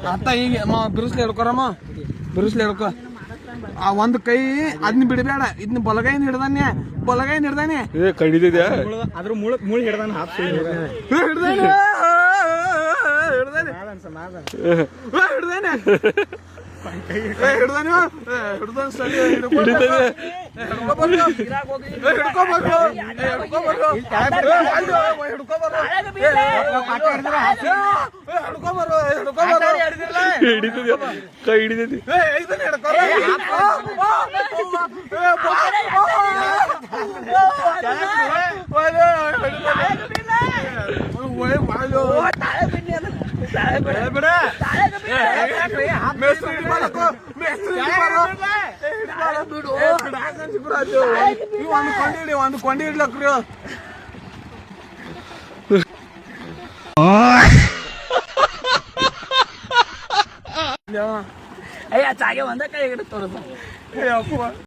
ಅತ್ತ ಈಗ ಬಿರುಸ್ಲಿ ಹೇಳ್ಕೊರಮ್ಮ ಬಿರುಸ್ಲಿ ಹೇಳ್ಕೊ ಆ ಒಂದ್ ಕೈ ಅದನ್ನ ಬಿಡಬೇಡ ಇದನ್ನ ಬಲಗೈನ ಹಿಡ್ದಾನೆ ಕಡಿದಿದ್ಯಾ ಅದ್ರ ಮುಳು ಹಿಡ್ದಾನ ಕೈ ಹಿಡಿದೈತಿ ಒಂದು ಕೊಂಡಿ ಇಡ್ಲಕ್ರಿ ಅಯ್ಯ ಚಾಗೆ ಒಂದ ಕೈ ತೋರಿಸ